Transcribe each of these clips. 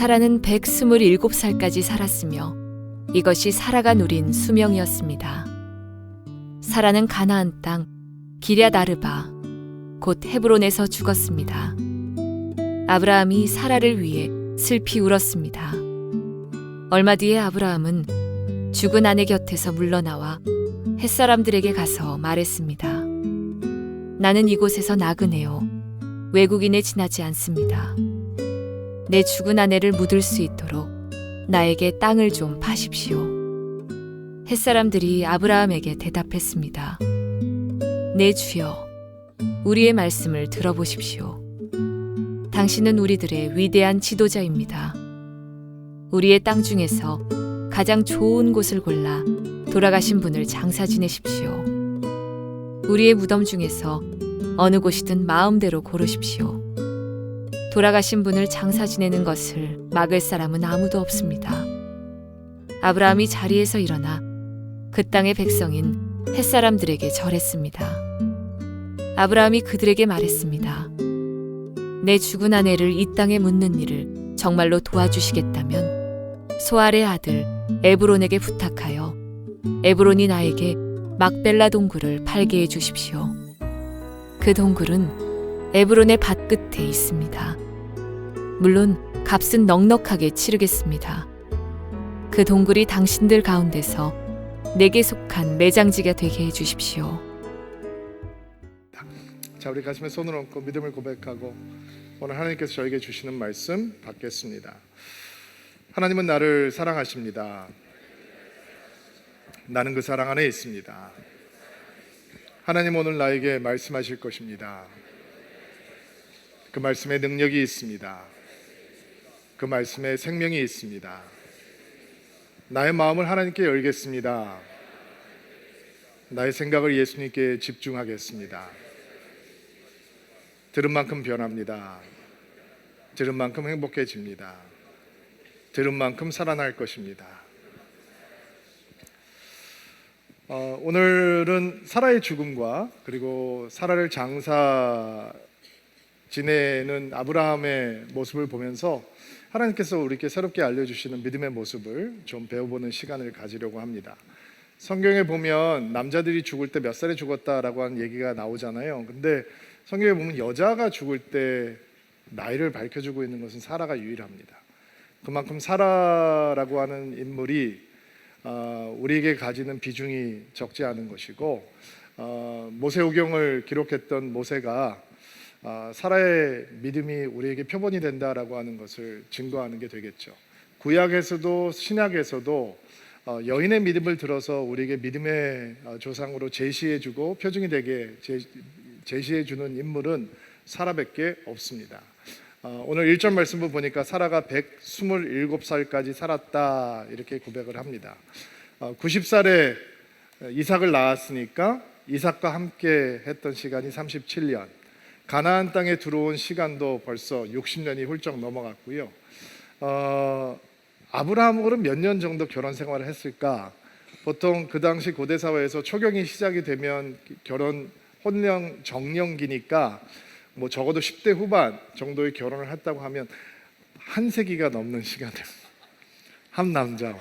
사라는 127살까지 살았으며 이것이 사라가 누린 수명이었습니다. 사라는 가나안 땅 기럇 아르바 곧 헤브론에서 죽었습니다. 아브라함이 사라를 위해 슬피 울었습니다. 얼마 뒤에 아브라함은 죽은 아내 곁에서 물러나와 햇사람들에게 가서 말했습니다. 나는 이곳에서 나그네요. 외국인에 지나지 않습니다. 내 죽은 아내를 묻을 수 있도록 나에게 땅을 좀 파십시오. 햇사람들이 아브라함에게 대답했습니다. 네 주여, 우리의 말씀을 들어보십시오. 당신은 우리들의 위대한 지도자입니다. 우리의 땅 중에서 가장 좋은 곳을 골라 돌아가신 분을 장사 지내십시오. 우리의 무덤 중에서 어느 곳이든 마음대로 고르십시오. 돌아가신 분을 장사 지내는 것을 막을 사람은 아무도 없습니다. 아브라함이 자리에서 일어나 그 땅의 백성인 햇사람들에게 절했습니다. 아브라함이 그들에게 말했습니다. 내 죽은 아내를 이 땅에 묻는 일을 정말로 도와주시겠다면 소알의 아들 에브론에게 부탁하여 에브론이 나에게 막벨라 동굴을 팔게 해주십시오. 그 동굴은 에브론의 밭 끝에 있습니다. 물론 값은 넉넉하게 치르겠습니다. 그 동굴이 당신들 가운데서 내게 속한 매장지가 되게 해주십시오. 자, 우리 가슴에 손을 얹고 믿음을 고백하고 오늘 하나님께서 저에게 주시는 말씀 받겠습니다. 하나님은 나를 사랑하십니다. 나는 그 사랑 안에 있습니다. 하나님 오늘 나에게 말씀하실 것입니다. 그 말씀에 능력이 있습니다. 그 말씀에 생명이 있습니다. 나의 마음을 하나님께 열겠습니다. 나의 생각을 예수님께 집중하겠습니다. 들은 만큼 변합니다. 들은 만큼 행복해집니다. 들은 만큼 살아날 것입니다. 오늘은 사라의 죽음과 그리고 사라를 장사 지내는 아브라함의 모습을 보면서 하나님께서 우리에게 새롭게 알려주시는 믿음의 모습을 좀 배워보는 시간을 가지려고 합니다. 성경에 보면 남자들이 죽을 때 몇 살에 죽었다라고 하는 얘기가 나오잖아요. 근데 성경에 보면 여자가 죽을 때 나이를 밝혀주고 있는 것은 사라가 유일합니다. 그만큼 사라라고 하는 인물이 우리에게 가지는 비중이 적지 않은 것이고, 모세오경을 기록했던 모세가 사라의 믿음이 우리에게 표본이 된다라고 하는 것을 증거하는 게 되겠죠. 구약에서도 신약에서도 여인의 믿음을 들어서 우리에게 믿음의 조상으로 제시해주고 표징이 되게 제시해주는 인물은 사라밖에 없습니다. 오늘 1절 말씀을 보니까 사라가 127살까지 살았다 이렇게 고백을 합니다. 90살에 이삭을 낳았으니까 이삭과 함께 했던 시간이 37년, 가나안 땅에 들어온 시간도 벌써 60년이 훌쩍 넘어갔고요. 아브라함으로 몇 년 정도 결혼 생활을 했을까? 보통 그 당시 고대 사회에서 초경이 시작이 되면 결혼 혼령 정령기니까 뭐 적어도 10대 후반 정도의 결혼을 했다고 하면 한 세기가 넘는 시간을 한 남자와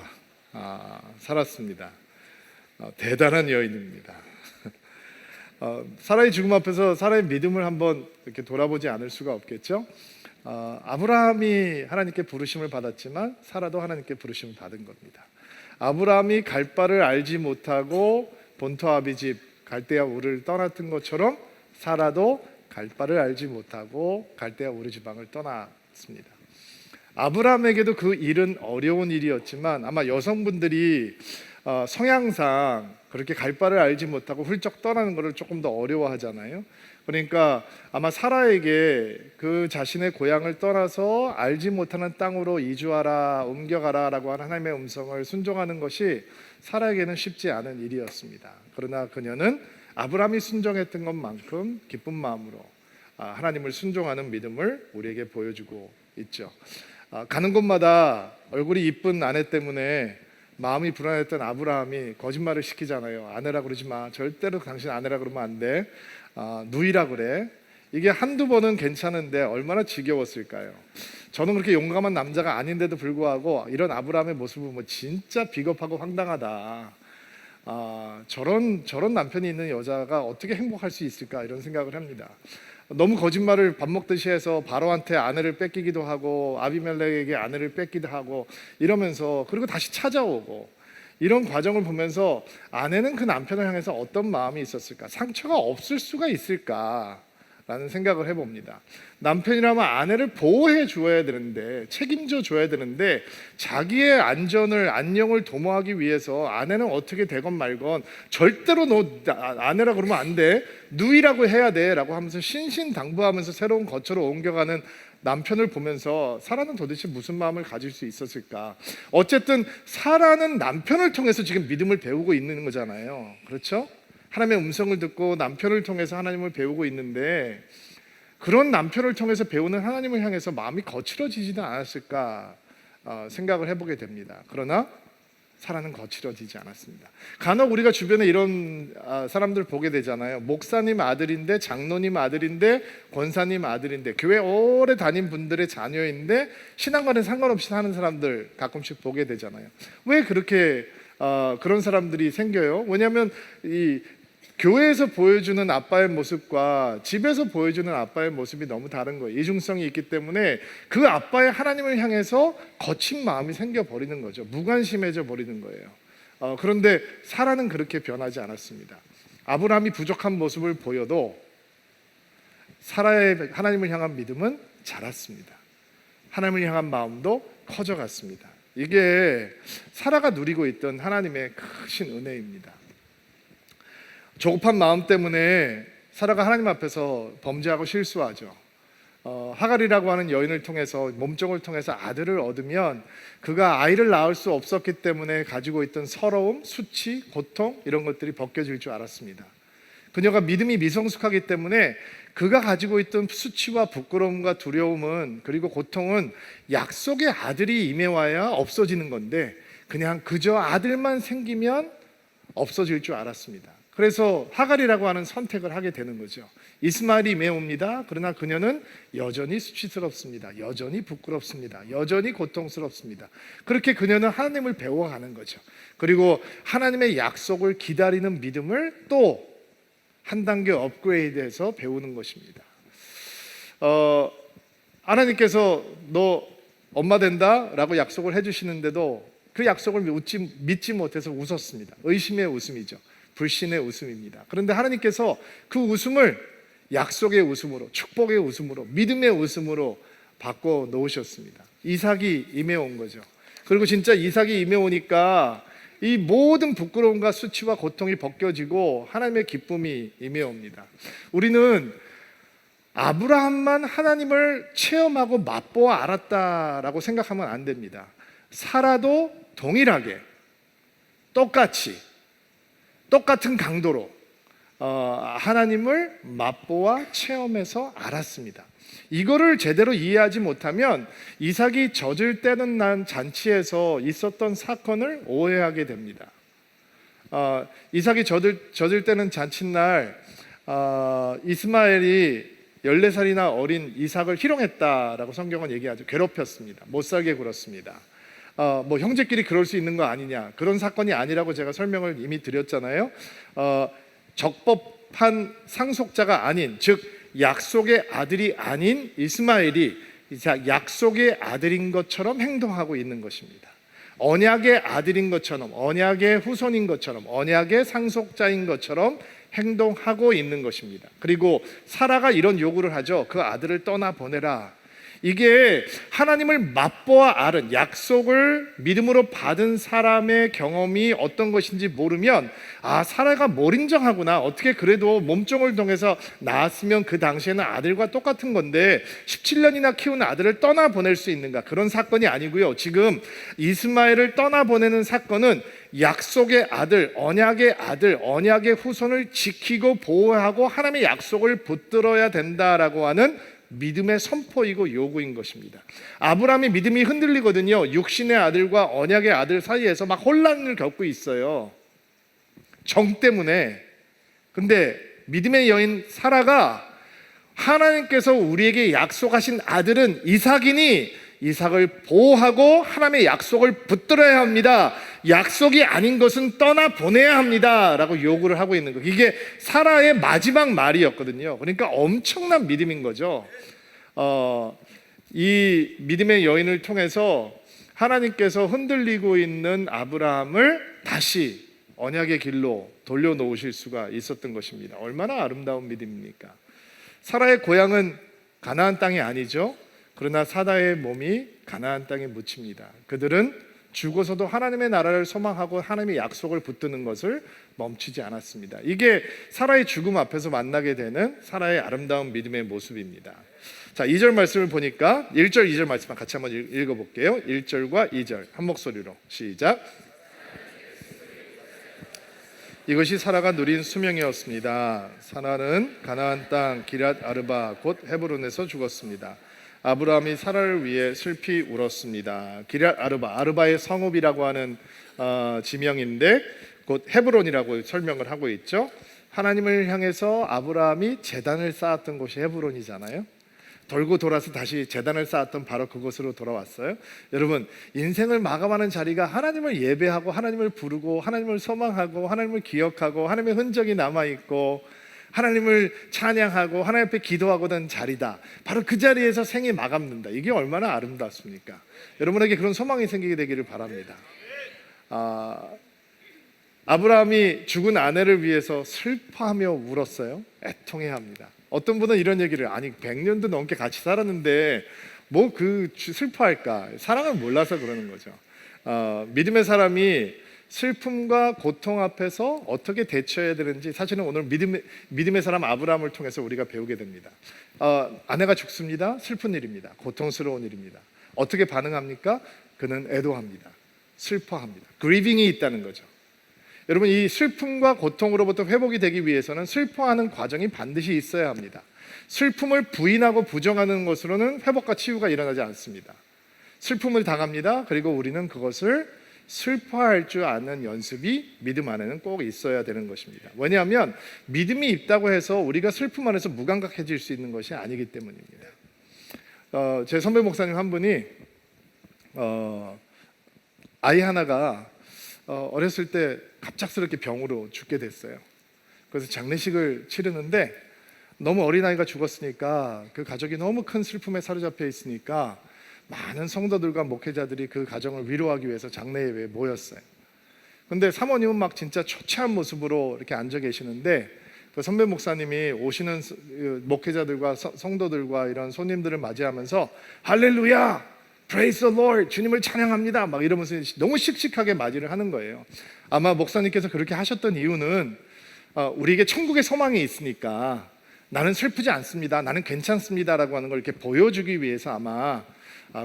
살았습니다. 대단한 여인입니다. 사라의 죽음 앞에서 사라의 믿음을 한번 이렇게 돌아보지 않을 수가 없겠죠. 아브라함이 하나님께 부르심을 받았지만 사라도 하나님께 부르심을 받은 겁니다. 아브라함이 갈 바를 알지 못하고 본토 아비집 갈대아 우르를 떠났던 것처럼 사라도 갈 바를 알지 못하고 갈대아 우르 지방을 떠났습니다. 아브라함에게도 그 일은 어려운 일이었지만 아마 여성분들이 성향상 그렇게 갈 바를 알지 못하고 훌쩍 떠나는 것을 조금 더 어려워하잖아요. 그러니까 아마 사라에게 그 자신의 고향을 떠나서 알지 못하는 땅으로 이주하라, 옮겨가라 라고 하는 하나님의 음성을 순종하는 것이 사라에게는 쉽지 않은 일이었습니다. 그러나 그녀는 아브라함이 순종했던 것만큼 기쁜 마음으로 하나님을 순종하는 믿음을 우리에게 보여주고 있죠. 가는 곳마다 얼굴이 이쁜 아내 때문에 마음이 불안했던 아브라함이 거짓말을 시키잖아요. 아내라 그러지 마. 절대로 당신 아내라 그러면 안 돼. 누이라 그래. 이게 한두 번은 괜찮은데 얼마나 지겨웠을까요? 저는 그렇게 용감한 남자가 아닌데도 불구하고 이런 아브라함의 모습을 보면 진짜 비겁하고 황당하다. 저런 남편이 있는 여자가 어떻게 행복할 수 있을까 이런 생각을 합니다. 너무 거짓말을 밥 먹듯이 해서 바로한테 아내를 뺏기기도 하고 아비멜렉에게 아내를 뺏기도 하고 이러면서, 그리고 다시 찾아오고, 이런 과정을 보면서 아내는 그 남편을 향해서 어떤 마음이 있었을까? 상처가 없을 수가 있을까? 라는 생각을 해봅니다. 남편이라면 아내를 보호해 줘야 되는데, 책임져 줘야 되는데, 자기의 안녕을 도모하기 위해서 아내는 어떻게 되건 말건 절대로 너 아내라 그러면 안 돼, 누이라고 해야 돼 라고 하면서 신신당부하면서 새로운 거처로 옮겨가는 남편을 보면서 사라는 도대체 무슨 마음을 가질 수 있었을까? 어쨌든 사라는 남편을 통해서 지금 믿음을 배우고 있는 거잖아요. 그렇죠? 하나님의 음성을 듣고 남편을 통해서 하나님을 배우고 있는데, 그런 남편을 통해서 배우는 하나님을 향해서 마음이 거칠어지지는 않았을까 생각을 해보게 됩니다. 그러나 사라는 거칠어지지 않았습니다. 간혹 우리가 주변에 이런 사람들 보게 되잖아요. 목사님 아들인데, 장로님 아들인데, 권사님 아들인데, 교회 오래 다닌 분들의 자녀인데 신앙과는 상관없이 사는 사람들 가끔씩 보게 되잖아요. 왜 그렇게 그런 사람들이 생겨요? 왜냐하면 이 교회에서 보여주는 아빠의 모습과 집에서 보여주는 아빠의 모습이 너무 다른 거예요. 이중성이 있기 때문에 그 아빠의 하나님을 향해서 거친 마음이 생겨버리는 거죠. 무관심해져 버리는 거예요. 그런데 사라는 그렇게 변하지 않았습니다. 아브라함이 부족한 모습을 보여도 사라의 하나님을 향한 믿음은 자랐습니다. 하나님을 향한 마음도 커져갔습니다. 이게 사라가 누리고 있던 하나님의 크신 은혜입니다. 조급한 마음 때문에 사라가 하나님 앞에서 범죄하고 실수하죠. 하갈이라고 하는 여인을 통해서, 몸종을 통해서 아들을 얻으면 그가 아이를 낳을 수 없었기 때문에 가지고 있던 서러움, 수치, 고통 이런 것들이 벗겨질 줄 알았습니다. 그녀가 믿음이 미성숙하기 때문에 그가 가지고 있던 수치와 부끄러움과 두려움은, 그리고 고통은 약속의 아들이 임해와야 없어지는 건데 그냥 그저 아들만 생기면 없어질 줄 알았습니다. 그래서 하갈이라고 하는 선택을 하게 되는 거죠. 이스마엘이 임해옵니다. 그러나 그녀는 여전히 수치스럽습니다. 여전히 부끄럽습니다. 여전히 고통스럽습니다. 그렇게 그녀는 하나님을 배워가는 거죠. 그리고 하나님의 약속을 기다리는 믿음을 또 한 단계 업그레이드해서 배우는 것입니다. 하나님께서 너 엄마 된다 라고 약속을 해주시는데도 그 약속을 믿지 못해서 웃었습니다. 의심의 웃음이죠. 불신의 웃음입니다. 그런데 하나님께서 그 웃음을 약속의 웃음으로, 축복의 웃음으로, 믿음의 웃음으로 바꿔 놓으셨습니다. 이삭이 임해온 거죠. 그리고 진짜 이삭이 임해오니까 이 모든 부끄러움과 수치와 고통이 벗겨지고 하나님의 기쁨이 임해옵니다. 우리는 아브라함만 하나님을 체험하고 맛보아 알았다라고 생각하면 안 됩니다. 사라도 동일하게 똑같은 강도로 하나님을 맛보아 체험해서 알았습니다. 이거를 제대로 이해하지 못하면 이삭이 젖을 떼는 난 잔치에서 있었던 사건을 오해하게 됩니다. 이삭이 젖을 떼는 잔칫날 이스마엘이 14살이나 어린 이삭을 희롱했다라고 성경은 얘기하죠. 괴롭혔습니다. 못살게 굴었습니다. 형제끼리 그럴 수 있는 거 아니냐, 그런 사건이 아니라고 제가 설명을 이미 드렸잖아요. 적법한 상속자가 아닌, 즉 약속의 아들이 아닌 이스마엘이 약속의 아들인 것처럼 행동하고 있는 것입니다. 언약의 아들인 것처럼, 언약의 후손인 것처럼, 언약의 상속자인 것처럼 행동하고 있는 것입니다. 그리고 사라가 이런 요구를 하죠. 그 아들을 떠나보내라. 이게 하나님을 맛보아 알은, 약속을 믿음으로 받은 사람의 경험이 어떤 것인지 모르면 사라가 뭘 인정하구나, 어떻게 그래도 몸종을 통해서 낳았으면 그 당시에는 아들과 똑같은 건데 17년이나 키운 아들을 떠나보낼 수 있는가, 그런 사건이 아니고요. 지금 이스마엘을 떠나보내는 사건은 약속의 아들, 언약의 후손을 지키고 보호하고 하나님의 약속을 붙들어야 된다라고 하는 믿음의 선포이고 요구인 것입니다. 아브라함의 믿음이 흔들리거든요. 육신의 아들과 언약의 아들 사이에서 막 혼란을 겪고 있어요. 정 때문에. 근데 믿음의 여인 사라가 하나님께서 우리에게 약속하신 아들은 이삭이니 이삭을 보호하고 하나님의 약속을 붙들어야 합니다. 약속이 아닌 것은 떠나보내야 합니다 라고 요구를 하고 있는 거예요. 이게 사라의 마지막 말이었거든요. 그러니까 엄청난 믿음인 거죠. 이 믿음의 여인을 통해서 하나님께서 흔들리고 있는 아브라함을 다시 언약의 길로 돌려놓으실 수가 있었던 것입니다. 얼마나 아름다운 믿음입니까? 사라의 고향은 가나안 땅이 아니죠. 그러나 사라의 몸이 가나안 땅에 묻힙니다. 그들은 죽어서도 하나님의 나라를 소망하고 하나님의 약속을 붙드는 것을 멈추지 않았습니다. 이게 사라의 죽음 앞에서 만나게 되는 사라의 아름다운 믿음의 모습입니다. 자, 2절 말씀을 보니까 1절, 2절 말씀만 같이 한번 읽어볼게요. 1절과 2절 한 목소리로 시작. 이것이 사라가 누린 수명이었습니다. 사라는 가나안 땅 기럇 아르바 곧 헤브론에서 죽었습니다. 아브라함이 사라를 위해 슬피 울었습니다. 기럇 아르바의 성읍이라고 하는 지명인데 곧 헤브론이라고 설명을 하고 있죠. 하나님을 향해서 아브라함이 제단을 쌓았던 곳이 헤브론이잖아요. 돌고 돌아서 다시 제단을 쌓았던 바로 그곳으로 돌아왔어요. 여러분, 인생을 마감하는 자리가 하나님을 예배하고 하나님을 부르고 하나님을 소망하고 하나님을 기억하고 하나님의 흔적이 남아있고 하나님을 찬양하고 하나님 앞에 기도하고는 자리다. 바로 그 자리에서 생이 마감된다. 이게 얼마나 아름답습니까? 여러분에게 그런 소망이 생기게 되기를 바랍니다. 아브라함이 죽은 아내를 위해서 슬퍼하며 울었어요. 애통해합니다. 어떤 분은 이런 얘기를, 아니 100년도 넘게 같이 살았는데 뭐 그 슬퍼할까? 사랑을 몰라서 그러는 거죠. 믿음의 사람이 슬픔과 고통 앞에서 어떻게 대처해야 되는지 사실은 오늘 믿음의 사람 아브라함을 통해서 우리가 배우게 됩니다. 아내가 죽습니다. 슬픈 일입니다. 고통스러운 일입니다. 어떻게 반응합니까? 그는 애도합니다. 슬퍼합니다. 그리빙이 있다는 거죠. 여러분, 이 슬픔과 고통으로부터 회복이 되기 위해서는 슬퍼하는 과정이 반드시 있어야 합니다. 슬픔을 부인하고 부정하는 것으로는 회복과 치유가 일어나지 않습니다. 슬픔을 당합니다. 그리고 우리는 그것을 슬퍼할 줄 아는 연습이 믿음 안에는 꼭 있어야 되는 것입니다. 왜냐하면 믿음이 있다고 해서 우리가 슬픔 안에서 무감각해질 수 있는 것이 아니기 때문입니다. 제 선배 목사님 한 분이 아이 하나가 어렸을 때 갑작스럽게 병으로 죽게 됐어요. 그래서 장례식을 치르는데 너무 어린아이가 죽었으니까 그 가족이 너무 큰 슬픔에 사로잡혀 있으니까 많은 성도들과 목회자들이 그 가정을 위로하기 위해서 장례 예배에 모였어요. 근데 사모님은 막 진짜 초췌한 모습으로 이렇게 앉아 계시는데 그 선배 목사님이 오시는 목회자들과 성도들과 이런 손님들을 맞이하면서 할렐루야! Praise the Lord! 주님을 찬양합니다! 막 이러면서 너무 씩씩하게 맞이를 하는 거예요. 아마 목사님께서 그렇게 하셨던 이유는 우리에게 천국의 소망이 있으니까 나는 슬프지 않습니다. 나는 괜찮습니다. 라고 하는 걸 이렇게 보여주기 위해서 아마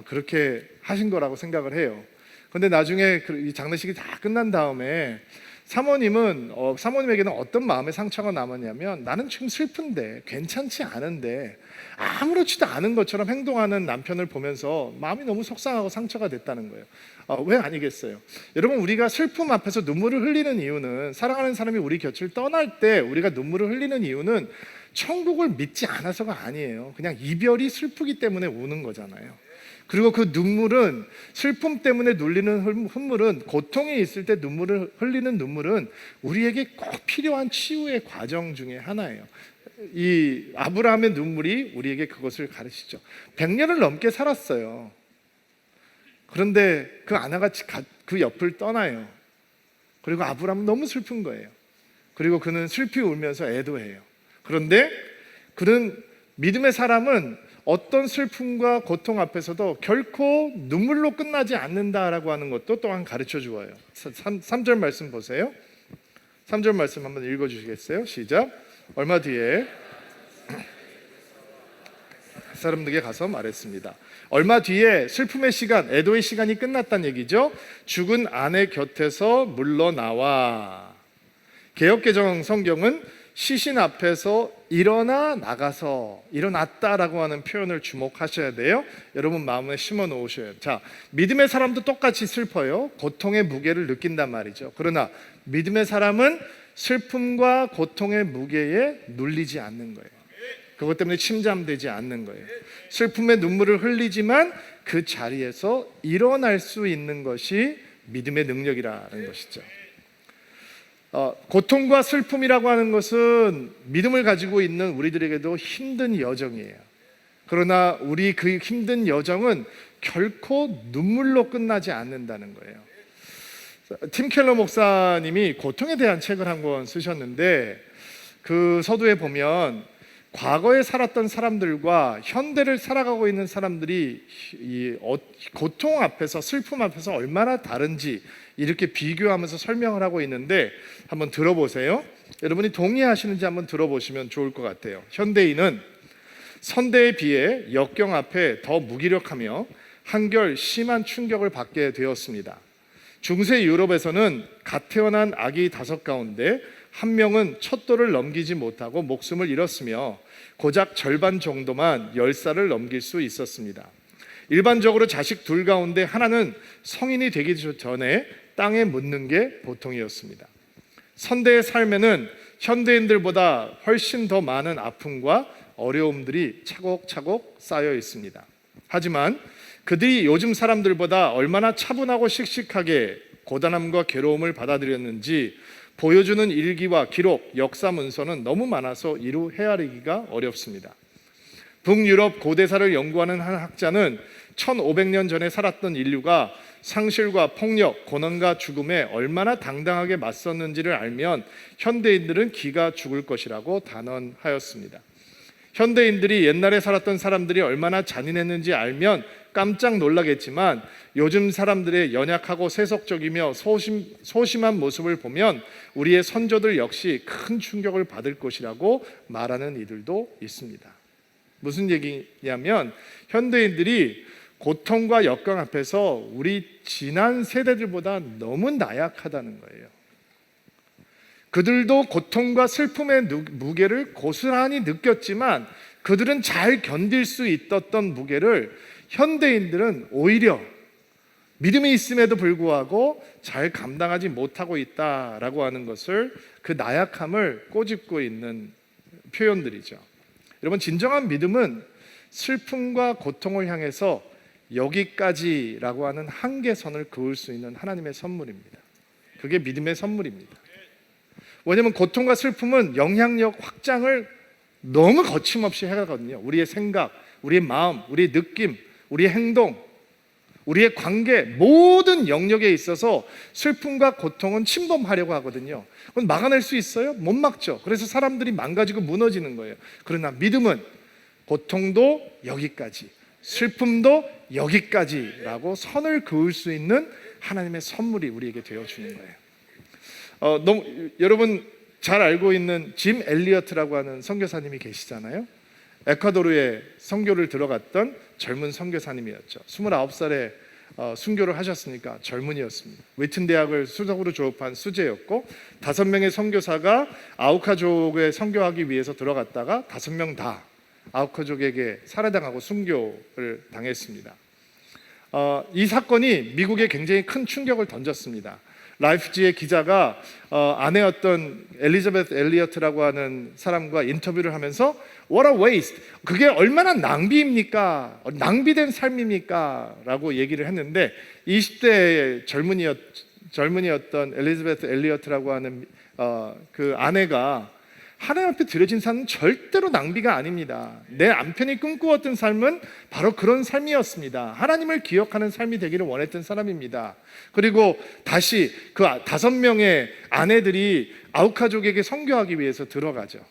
그렇게 하신 거라고 생각을 해요. 근데 나중에 이 장례식이 다 끝난 다음에 사모님에게는 어떤 마음의 상처가 남았냐면 나는 지금 슬픈데 괜찮지 않은데 아무렇지도 않은 것처럼 행동하는 남편을 보면서 마음이 너무 속상하고 상처가 됐다는 거예요. 왜 아니겠어요? 여러분, 우리가 슬픔 앞에서 눈물을 흘리는 이유는 사랑하는 사람이 우리 곁을 떠날 때 우리가 눈물을 흘리는 이유는 천국을 믿지 않아서가 아니에요. 그냥 이별이 슬프기 때문에 우는 거잖아요. 그리고 그 눈물은 슬픔 때문에 눌리는 눈물은 고통이 있을 때 눈물을 흘리는 눈물은 우리에게 꼭 필요한 치유의 과정 중에 하나예요. 이 아브라함의 눈물이 우리에게 그것을 가르치죠. 100년을 넘게 살았어요. 그런데 그 아내가 그 옆을 떠나요. 그리고 아브라함은 너무 슬픈 거예요. 그리고 그는 슬피 울면서 애도해요. 그런데 그는 믿음의 사람은 어떤 슬픔과 고통 앞에서도 결코 눈물로 끝나지 않는다라고 하는 것도 또한 가르쳐 주어요. 3절 말씀 보세요. 3절 말씀 한번 읽어주시겠어요? 시작. 얼마 뒤에 사람들에게 가서 말했습니다. 얼마 뒤에 슬픔의 시간, 애도의 시간이 끝났다는 얘기죠. 죽은 아내 곁에서 물러나와. 개역개정 성경은 시신 앞에서 일어나 나가서 일어났다라고 하는 표현을 주목하셔야 돼요. 여러분 마음에 심어 놓으셔야 돼요. 자, 믿음의 사람도 똑같이 슬퍼요. 고통의 무게를 느낀단 말이죠. 그러나 믿음의 사람은 슬픔과 고통의 무게에 눌리지 않는 거예요. 그것 때문에 침잠되지 않는 거예요. 슬픔의 눈물을 흘리지만 그 자리에서 일어날 수 있는 것이 믿음의 능력이라는 것이죠. 고통과 슬픔이라고 하는 것은 믿음을 가지고 있는 우리들에게도 힘든 여정이에요. 그러나 우리 그 힘든 여정은 결코 눈물로 끝나지 않는다는 거예요. 팀 켈러 목사님이 고통에 대한 책을 한 권 쓰셨는데 그 서두에 보면 과거에 살았던 사람들과 현대를 살아가고 있는 사람들이 이 고통 앞에서, 슬픔 앞에서 얼마나 다른지 이렇게 비교하면서 설명을 하고 있는데 한번 들어보세요. 여러분이 동의하시는지 한번 들어보시면 좋을 것 같아요. 현대인은 선대에 비해 역경 앞에 더 무기력하며 한결 심한 충격을 받게 되었습니다. 중세 유럽에서는 갓 태어난 아기 5 가운데 1명은 첫 돌을 넘기지 못하고 목숨을 잃었으며 고작 절반 정도만 10살을 넘길 수 있었습니다. 일반적으로 자식 2 가운데 하나는 성인이 되기 전에 땅에 묻는 게 보통이었습니다. 선대의 삶에는 현대인들보다 훨씬 더 많은 아픔과 어려움들이 차곡차곡 쌓여 있습니다. 하지만 그들이 요즘 사람들보다 얼마나 차분하고 씩씩하게 고단함과 괴로움을 받아들였는지 보여주는 일기와 기록, 역사 문서는 너무 많아서 이루 헤아리기가 어렵습니다. 북유럽 고대사를 연구하는 한 학자는 1500년 전에 살았던 인류가 상실과 폭력, 고난과 죽음에 얼마나 당당하게 맞섰는지를 알면 현대인들은 기가 죽을 것이라고 단언하였습니다. 현대인들이 옛날에 살았던 사람들이 얼마나 잔인했는지 알면 깜짝 놀라겠지만 요즘 사람들의 연약하고 세속적이며 소심한 모습을 보면 우리의 선조들 역시 큰 충격을 받을 것이라고 말하는 이들도 있습니다. 무슨 얘기냐면 현대인들이 고통과 역경 앞에서 우리 지난 세대들보다 너무 나약하다는 거예요. 그들도 고통과 슬픔의 무게를 고스란히 느꼈지만 그들은 잘 견딜 수 있었던 무게를 현대인들은 오히려 믿음이 있음에도 불구하고 잘 감당하지 못하고 있다라고 하는 것을 그 나약함을 꼬집고 있는 표현들이죠. 여러분, 진정한 믿음은 슬픔과 고통을 향해서 여기까지라고 하는 한계선을 그을 수 있는 하나님의 선물입니다. 그게 믿음의 선물입니다. 왜냐하면 고통과 슬픔은 영향력 확장을 너무 거침없이 해가거든요. 우리의 생각, 우리의 마음, 우리의 느낌, 우리의 행동, 우리의 관계, 모든 영역에 있어서 슬픔과 고통은 침범하려고 하거든요. 그건 막아낼 수 있어요? 못 막죠. 그래서 사람들이 망가지고 무너지는 거예요. 그러나 믿음은 고통도 여기까지, 슬픔도 여기까지라고 선을 그을 수 있는 하나님의 선물이 우리에게 되어주는 거예요. 여러분 잘 알고 있는 짐 엘리어트라고 하는 선교사님이 계시잖아요. 에콰도르에 선교를 들어갔던 젊은 선교사님이었죠. 29살에 순교를 하셨으니까 젊은이였습니다. 웨튼 대학을 수석으로 졸업한 수재였고 5명의 선교사가 아우카족에 선교하기 위해서 들어갔다가 5명 다 아우카족에게 살해당하고 순교를 당했습니다. 이 사건이 미국에 굉장히 큰 충격을 던졌습니다. 라이프지의 기자가 아내였던 엘리자베스 엘리어트라고 하는 사람과 인터뷰를 하면서 What a waste! 그게 얼마나 낭비입니까? 낭비된 삶입니까? 라고 얘기를 했는데 20대의 젊은이였던 엘리자베스 엘리어트라고 하는 그 아내가 하나님 앞에 드려진 삶은 절대로 낭비가 아닙니다. 내 남편이 꿈꾸었던 삶은 바로 그런 삶이었습니다. 하나님을 기억하는 삶이 되기를 원했던 사람입니다. 그리고 다시 그 5명의 아내들이 아우카족에게 선교하기 위해서 들어가죠.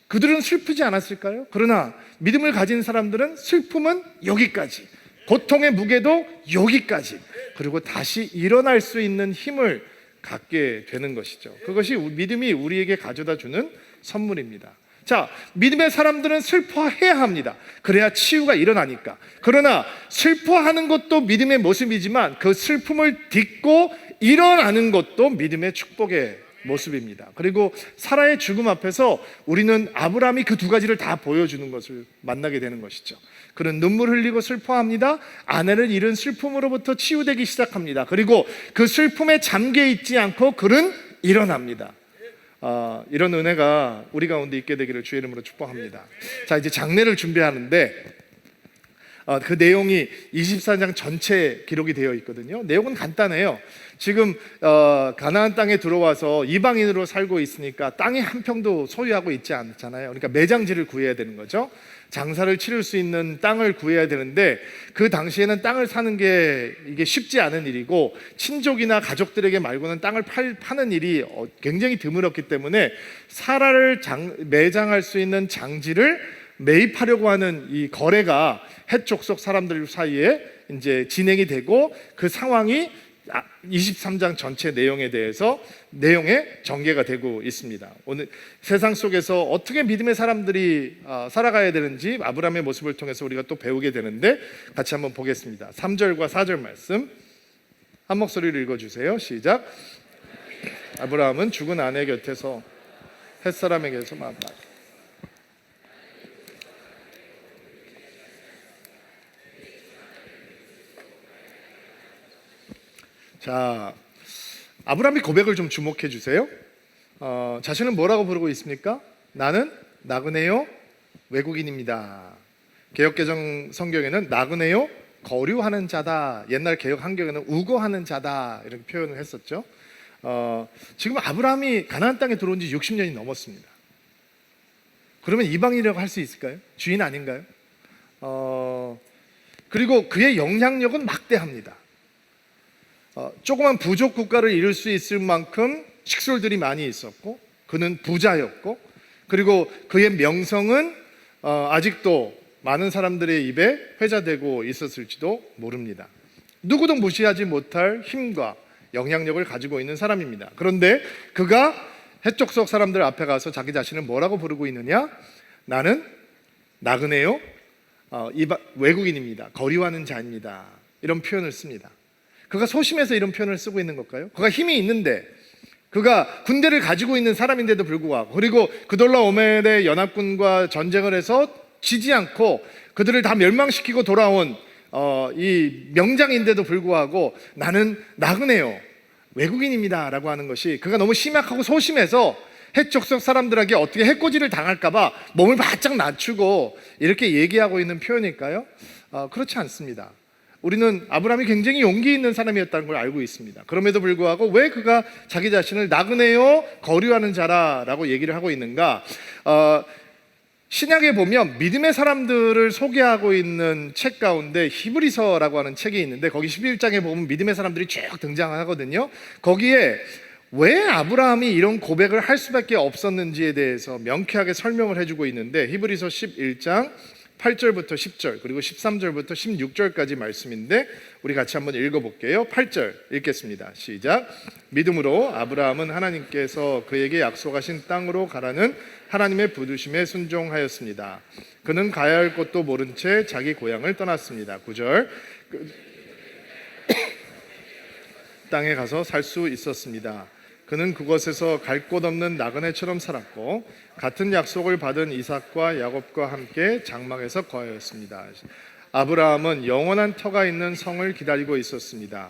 그들은 슬프지 않았을까요? 그러나 믿음을 가진 사람들은 슬픔은 여기까지, 고통의 무게도 여기까지, 그리고 다시 일어날 수 있는 힘을 갖게 되는 것이죠. 그것이 믿음이 우리에게 가져다 주는 선물입니다. 자, 믿음의 사람들은 슬퍼해야 합니다. 그래야 치유가 일어나니까. 그러나 슬퍼하는 것도 믿음의 모습이지만 그 슬픔을 딛고 일어나는 것도 믿음의 축복의 모습입니다. 그리고 사라의 죽음 앞에서 우리는 아브라함이 그 2가지를 다 보여주는 것을 만나게 되는 것이죠. 그는 눈물 흘리고 슬퍼합니다. 아내를 잃은 슬픔으로부터 치유되기 시작합니다. 그리고 그 슬픔에 잠겨 있지 않고 그는 일어납니다. 이런 은혜가 우리 가운데 있게 되기를 주의 이름으로 축복합니다. 자, 이제 장례를 준비하는데 그 내용이 24장 전체 기록이 되어 있거든요. 내용은 간단해요. 지금 가나안 땅에 들어와서 이방인으로 살고 있으니까 땅이 한 평도 소유하고 있지 않잖아요. 그러니까 매장지를 구해야 되는 거죠. 장사를 치를 수 있는 땅을 구해야 되는데 그 당시에는 땅을 사는 게 이게 쉽지 않은 일이고 친족이나 가족들에게 말고는 땅을 파는 일이 굉장히 드물었기 때문에 사라를 매장할 수 있는 장지를 매입하려고 하는 이 거래가 헷 족속 사람들 사이에 이제 진행이 되고 그 상황이 23장 전체 내용에 대해서 내용의 전개가 되고 있습니다. 오늘 세상 속에서 어떻게 믿음의 사람들이 살아가야 되는지 아브라함의 모습을 통해서 우리가 또 배우게 되는데 같이 한번 보겠습니다. 3절과 4절 말씀 한 목소리로 읽어주세요. 시작. 아브라함은 죽은 아내 곁에서 햇사람에게서 만났다. 자, 아브라함의 고백을 좀 주목해 주세요. 자신은 뭐라고 부르고 있습니까? 나는 나그네요 외국인입니다. 개역개정 성경에는 나그네요 거류하는 자다. 옛날 개역 한경에는 우거하는 자다 이렇게 표현을 했었죠. 지금 아브라함이 가나안 땅에 들어온 지 60년이 넘었습니다. 그러면 이방인이라고 할 수 있을까요? 주인 아닌가요? 그리고 그의 영향력은 막대합니다. 조그만 부족 국가를 이룰 수 있을 만큼 식솔들이 많이 있었고 그는 부자였고 그리고 그의 명성은 아직도 많은 사람들의 입에 회자되고 있었을지도 모릅니다. 누구도 무시하지 못할 힘과 영향력을 가지고 있는 사람입니다. 그런데 그가 해족속 사람들 앞에 가서 자기 자신을 뭐라고 부르고 있느냐? 나는 나그네요 외국인입니다. 거류하는 자입니다. 이런 표현을 씁니다. 그가 소심해서 이런 표현을 쓰고 있는 걸까요? 그가 힘이 있는데 그가 군대를 가지고 있는 사람인데도 불구하고 그리고 그돌라오멜의 연합군과 전쟁을 해서 지지 않고 그들을 다 멸망시키고 돌아온 이 명장인데도 불구하고 나는 나그네요 외국인입니다 라고 하는 것이 그가 너무 심약하고 소심해서 해족속 사람들에게 어떻게 해코지를 당할까봐 몸을 바짝 낮추고 이렇게 얘기하고 있는 표현일까요? 그렇지 않습니다. 우리는 아브라함이 굉장히 용기 있는 사람이었다는 걸 알고 있습니다. 그럼에도 불구하고 왜 그가 자기 자신을 나그네요 거류하는 자라라고 얘기를 하고 있는가? 신약에 보면 믿음의 사람들을 소개하고 있는 책 가운데 히브리서라고 하는 책이 있는데 거기 11장에 보면 믿음의 사람들이 쭉 등장하거든요. 거기에 왜 아브라함이 이런 고백을 할 수밖에 없었는지에 대해서 명쾌하게 설명을 해주고 있는데 히브리서 11장 8절부터 10절 그리고 13절부터 16절까지 말씀인데 우리 같이 한번 읽어볼게요. 8절 읽겠습니다. 시작. 믿음으로 아브라함은 하나님께서 그에게 약속하신 땅으로 가라는 하나님의 부르심에 순종하였습니다. 그는 가야 할 곳도 모른 채 자기 고향을 떠났습니다. 9절 땅에 가서 살 수 있었습니다. 그는 그곳에서 갈 곳 없는 나그네처럼 살았고 같은 약속을 받은 이삭과 야곱과 함께 장막에서 거하였습니다. 아브라함은 영원한 터가 있는 성을 기다리고 있었습니다.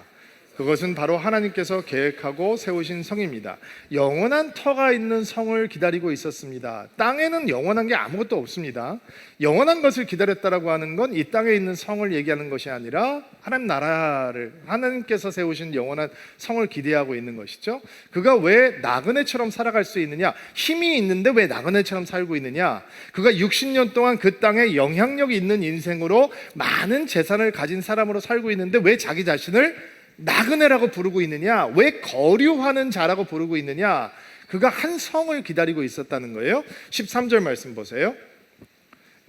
그것은 바로 하나님께서 계획하고 세우신 성입니다. 영원한 터가 있는 성을 기다리고 있었습니다. 땅에는 영원한 게 아무것도 없습니다. 영원한 것을 기다렸다라고 하는 건 이 땅에 있는 성을 얘기하는 것이 아니라 하나님 나라를 하나님께서 세우신 영원한 성을 기대하고 있는 것이죠. 그가 왜 나그네처럼 살아갈 수 있느냐? 힘이 있는데 왜 나그네처럼 살고 있느냐? 그가 60년 동안 그 땅에 영향력이 있는 인생으로 많은 재산을 가진 사람으로 살고 있는데 왜 자기 자신을 나그네라고 부르고 있느냐? 왜 거류하는 자라고 부르고 있느냐? 그가 한 성을 기다리고 있었다는 거예요. 13절 말씀 보세요.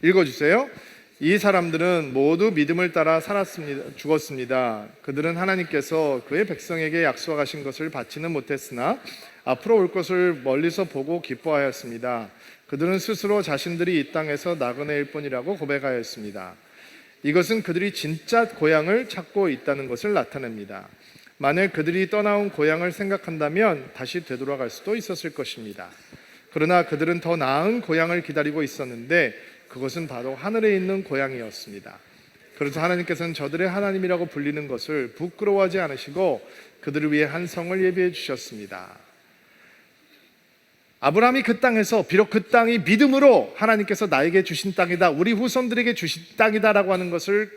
읽어주세요. 이 사람들은 모두 믿음을 따라 죽었습니다. 그들은 하나님께서 그의 백성에게 약속하신 것을 받지는 못했으나 앞으로 올 것을 멀리서 보고 기뻐하였습니다. 그들은 스스로 자신들이 이 땅에서 나그네일 뿐이라고 고백하였습니다. 이것은 그들이 진짜 고향을 찾고 있다는 것을 나타냅니다. 만약 그들이 떠나온 고향을 생각한다면 다시 되돌아갈 수도 있었을 것입니다. 그러나 그들은 더 나은 고향을 기다리고 있었는데 그것은 바로 하늘에 있는 고향이었습니다. 그래서 하나님께서는 저들의 하나님이라고 불리는 것을 부끄러워하지 않으시고 그들을 위해 한 성을 예비해 주셨습니다. 아브라함이 그 땅에서 비록 그 땅이 믿음으로 하나님께서 나에게 주신 땅이다, 우리 후손들에게 주신 땅이다라고 하는 것을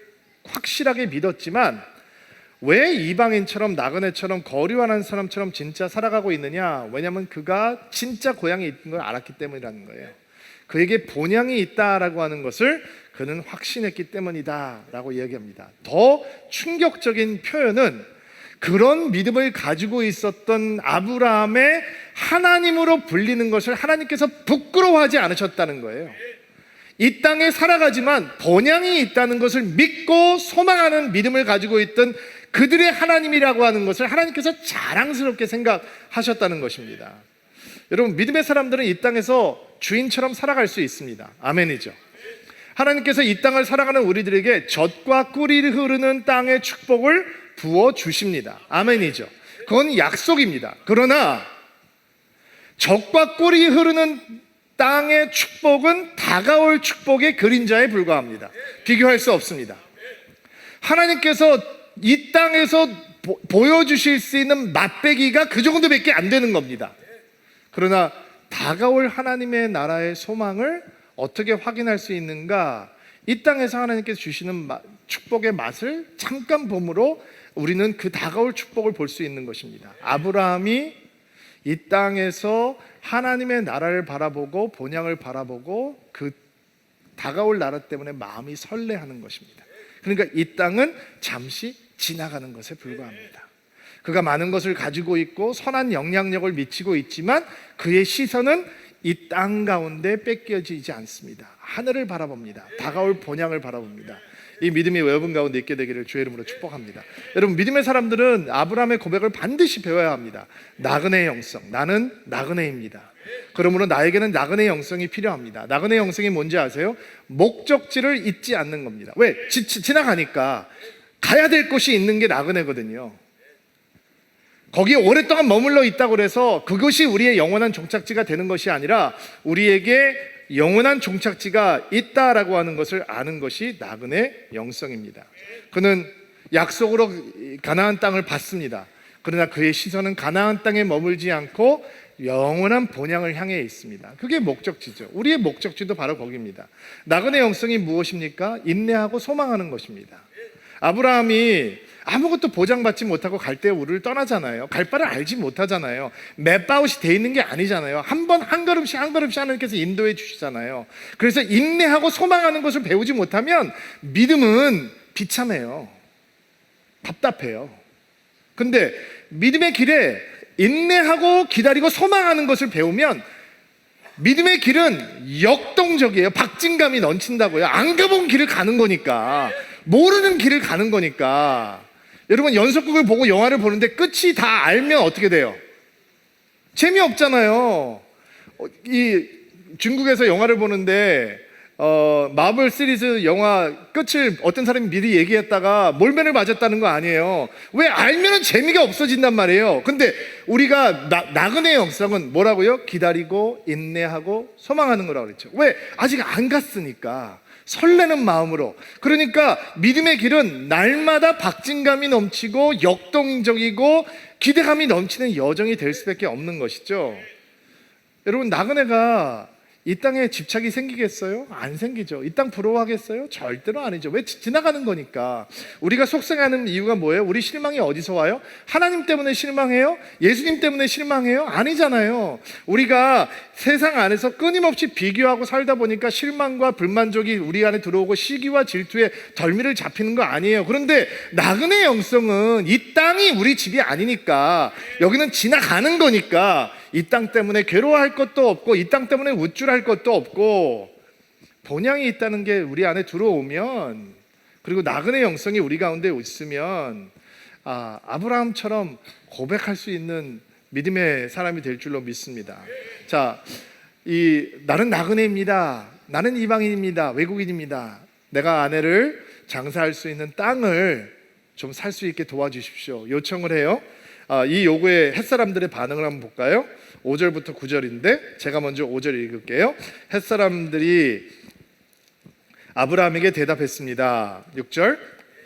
확실하게 믿었지만 왜 이방인처럼 나그네처럼 거류하는 사람처럼 진짜 살아가고 있느냐? 왜냐하면 그가 진짜 고향에 있는 걸 알았기 때문이라는 거예요. 그에게 본향이 있다라고 하는 것을 그는 확신했기 때문이다라고 이야기합니다. 더 충격적인 표현은 그런 믿음을 가지고 있었던 아브라함의 하나님으로 불리는 것을 하나님께서 부끄러워하지 않으셨다는 거예요. 이 땅에 살아가지만 본향이 있다는 것을 믿고 소망하는 믿음을 가지고 있던 그들의 하나님이라고 하는 것을 하나님께서 자랑스럽게 생각하셨다는 것입니다. 여러분, 믿음의 사람들은 이 땅에서 주인처럼 살아갈 수 있습니다. 아멘이죠. 하나님께서 이 땅을 살아가는 우리들에게 젖과 꿀이 흐르는 땅의 축복을 부어주십니다. 아멘이죠. 그건 약속입니다. 그러나 젖과 꿀이 흐르는 땅의 축복은 다가올 축복의 그림자에 불과합니다. 비교할 수 없습니다. 하나님께서 이 땅에서 보여주실 수 있는 맛배기가 그 정도밖에 안 되는 겁니다. 그러나 다가올 하나님의 나라의 소망을 어떻게 확인할 수 있는가? 이 땅에서 하나님께서 주시는 축복의 맛을 잠깐 봄으로 우리는 그 다가올 축복을 볼 수 있는 것입니다. 아브라함이 이 땅에서 하나님의 나라를 바라보고 본향을 바라보고 그 다가올 나라 때문에 마음이 설레하는 것입니다. 그러니까 이 땅은 잠시 지나가는 것에 불과합니다. 그가 많은 것을 가지고 있고 선한 영향력을 미치고 있지만 그의 시선은 이 땅 가운데 뺏겨지지 않습니다. 하늘을 바라봅니다. 다가올 본향을 바라봅니다. 이 믿음이 여러분 가운데 있게 되기를 주의 이름으로 축복합니다. 여러분, 믿음의 사람들은 아브라함의 고백을 반드시 배워야 합니다. 나그네의 영성, 나는 나그네입니다. 그러므로 나에게는 나그네의 영성이 필요합니다. 나그네의 영성이 뭔지 아세요? 목적지를 잊지 않는 겁니다. 왜? 지나가니까 가야 될 곳이 있는 게 나그네거든요. 거기에 오랫동안 머물러 있다고 해서 그것이 우리의 영원한 종착지가 되는 것이 아니라 우리에게 영원한 종착지가 있다라고 하는 것을 아는 것이 나그네 영성입니다. 그는 약속으로 가나안 땅을 받습니다. 그러나 그의 시선은 가나안 땅에 머물지 않고 영원한 본향을 향해 있습니다. 그게 목적지죠. 우리의 목적지도 바로 거기입니다. 나그네 영성이 무엇입니까? 인내하고 소망하는 것입니다. 아브라함이 아무것도 보장받지 못하고 갈대 우르를 떠나잖아요. 갈 바를 알지 못하잖아요. 맵아웃이 돼 있는 게 아니잖아요. 한 걸음씩 하나님께서 인도해 주시잖아요. 그래서 인내하고 소망하는 것을 배우지 못하면 믿음은 비참해요. 답답해요. 근데 믿음의 길에 인내하고 기다리고 소망하는 것을 배우면 믿음의 길은 역동적이에요. 박진감이 넘친다고요. 안 가본 길을 가는 거니까, 모르는 길을 가는 거니까. 여러분, 연속극을 보고 영화를 보는데 끝이 다 알면 어떻게 돼요? 재미없잖아요. 이 중국에서 영화를 보는데 마블 시리즈 영화 끝을 어떤 사람이 미리 얘기했다가 몰매를 맞았다는 거 아니에요. 왜? 알면은 재미가 없어진단 말이에요. 근데 우리가 나그네의 영성은 뭐라고요? 기다리고 인내하고 소망하는 거라고 그랬죠. 왜? 아직 안 갔으니까. 설레는 마음으로. 그러니까 믿음의 길은 날마다 박진감이 넘치고 역동적이고 기대감이 넘치는 여정이 될 수밖에 없는 것이죠. 여러분, 나그네가 이 땅에 집착이 생기겠어요? 안 생기죠. 이 땅 부러워하겠어요? 절대로 아니죠. 왜? 지나가는 거니까. 우리가 속상하는 이유가 뭐예요? 우리 실망이 어디서 와요? 하나님 때문에 실망해요? 예수님 때문에 실망해요? 아니잖아요. 우리가 세상 안에서 끊임없이 비교하고 살다 보니까 실망과 불만족이 우리 안에 들어오고 시기와 질투에 덜미를 잡히는 거 아니에요. 그런데 나그네 영성은 이 땅이 우리 집이 아니니까, 여기는 지나가는 거니까 이 땅 때문에 괴로워할 것도 없고 이 땅 때문에 우쭐할 것도 없고, 본향이 있다는 게 우리 안에 들어오면, 그리고 나그네 영성이 우리 가운데 있으면 아브라함처럼 고백할 수 있는 믿음의 사람이 될 줄로 믿습니다. 자, 나는 나그네입니다. 나는 이방인입니다. 외국인입니다. 내가 아내를 장사할 수 있는 땅을 좀 살 수 있게 도와주십시오. 요청을 해요. 이 요구에 햇사람들의 반응을 한번 볼까요? 5절부터 9절인데 제가 먼저 5절 읽을게요. 햇사람들이 아브라함에게 대답했습니다. 6절,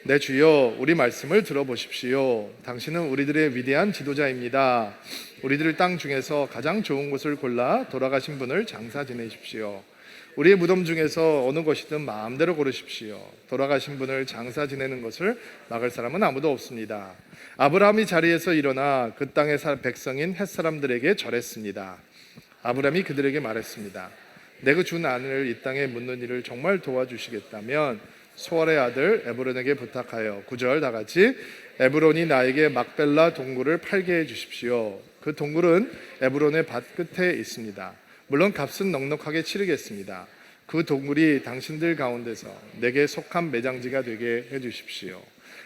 내 주여 우리 말씀을 들어보십시오. 당신은 우리들의 위대한 지도자입니다. 우리들 땅 중에서 가장 좋은 곳을 골라 돌아가신 분을 장사 지내십시오. 우리의 무덤 중에서 어느 것이든 마음대로 고르십시오. 돌아가신 분을 장사 지내는 것을 막을 사람은 아무도 없습니다. 아브라함이 자리에서 일어나 그 땅의 백성인 햇사람들에게 절했습니다. 아브라함이 그들에게 말했습니다. 내가 준 아내를 이 땅에 묻는 일을 정말 도와주시겠다면 소알의 아들 에브론에게 부탁하여 9절 다 같이 에브론이 나에게 막벨라 동굴을 팔게 해 주십시오. 그 동굴은 에브론의 밭 끝에 있습니다. 물론 값은 넉넉하게 치르겠습니다. 그 동굴이 당신들 가운데서 내게 속한 매장지가 되게 해 주십시오.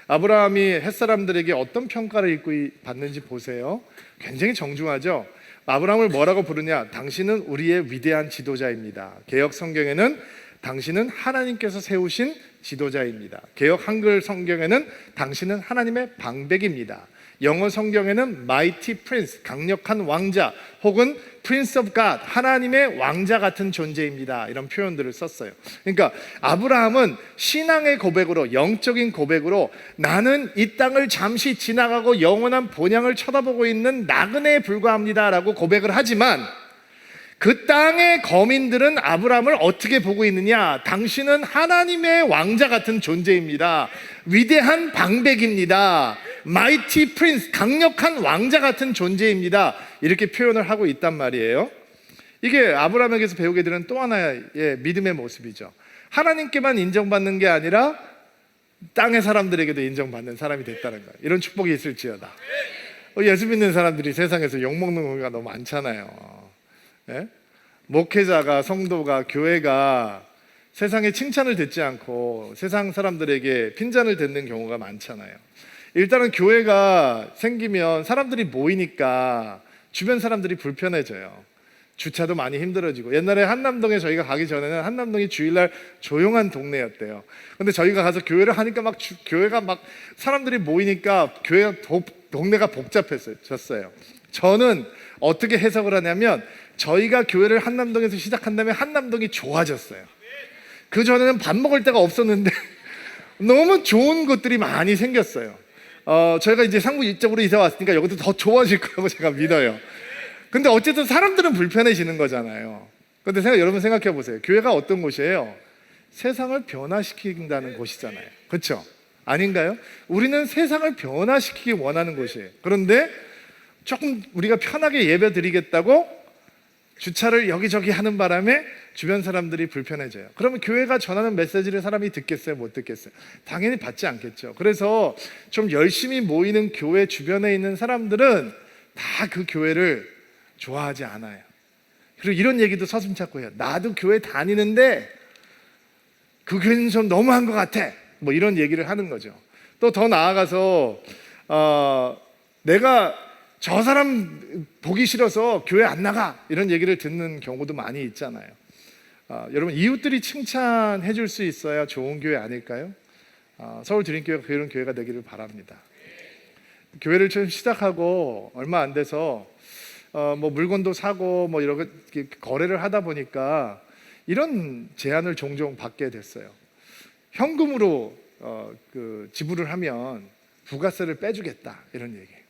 아브라함이 햇사람들에게 어떤 평가를 받는지 보세요. 굉장히 정중하죠. 아브라함을 뭐라고 부르냐? 당신은 우리의 위대한 지도자입니다. 개역 성경에는 당신은 하나님께서 세우신 지도자입니다. 개역 한글 성경에는 당신은 하나님의 방백입니다. 영어 성경에는 mighty prince, 강력한 왕자 혹은 prince of God, 하나님의 왕자 같은 존재입니다. 이런 표현들을 썼어요. 그러니까 아브라함은 신앙의 고백으로, 영적인 고백으로 나는 이 땅을 잠시 지나가고 영원한 본향을 쳐다보고 있는 나그네에 불과합니다 라고 고백을 하지만 그 땅의 거민들은 아브라함을 어떻게 보고 있느냐? 당신은 하나님의 왕자 같은 존재입니다. 위대한 방백입니다. Mighty Prince, 강력한 왕자 같은 존재입니다. 이렇게 표현을 하고 있단 말이에요. 이게 아브라함에게서 배우게 되는 또 하나의 믿음의 모습이죠. 하나님께만 인정받는 게 아니라 땅의 사람들에게도 인정받는 사람이 됐다는 거예요. 이런 축복이 있을지어다. 예수 믿는 사람들이 세상에서 욕먹는 경우가 너무 많잖아요. 예? 목회자가, 성도가, 교회가 세상에 칭찬을 듣지 않고 세상 사람들에게 핀잔을 듣는 경우가 많잖아요. 일단은 교회가 생기면 사람들이 모이니까 주변 사람들이 불편해져요. 주차도 많이 힘들어지고, 옛날에 한남동에 저희가 가기 전에는 한남동이 주일날 조용한 동네였대요. 근데 저희가 가서 교회를 하니까 교회가 막 사람들이 모이니까 동네가 복잡해졌어요. 저는 어떻게 해석을 하냐면 저희가 교회를 한남동에서 시작한 다음에 한남동이 좋아졌어요. 그 전에는 밥 먹을 데가 없었는데 너무 좋은 곳들이 많이 생겼어요. 저희가 이제 상부 이쪽으로 이사 왔으니까 여기도 더 좋아질 거라고 제가 믿어요. 근데 어쨌든 사람들은 불편해지는 거잖아요. 근데 여러분 생각해 보세요. 교회가 어떤 곳이에요? 세상을 변화시킨다는 곳이잖아요. 그렇죠? 아닌가요? 우리는 세상을 변화시키기 원하는 곳이에요. 그런데 조금 우리가 편하게 예배 드리겠다고 주차를 여기저기 하는 바람에 주변 사람들이 불편해져요. 그러면 교회가 전하는 메시지를 사람이 듣겠어요? 못 듣겠어요? 당연히 받지 않겠죠. 그래서 좀 열심히 모이는 교회 주변에 있는 사람들은 다 그 교회를 좋아하지 않아요. 그리고 이런 얘기도 서슴찮고 해요. 나도 교회 다니는데 그 교회는 좀 너무한 것 같아. 뭐 이런 얘기를 하는 거죠. 또 더 나아가서 내가 저 사람 보기 싫어서 교회 안 나가, 이런 얘기를 듣는 경우도 많이 있잖아요. 여러분, 이웃들이 칭찬해 줄 수 있어야 좋은 교회 아닐까요? 서울 드림교회가 그런 교회가 되기를 바랍니다. 교회를 좀 시작하고 얼마 안 돼서 뭐 물건도 사고 뭐 이런 거래를 하다 보니까 이런 제안을 종종 받게 됐어요. 현금으로 지불을 하면 부가세를 빼주겠다, 이런 얘기.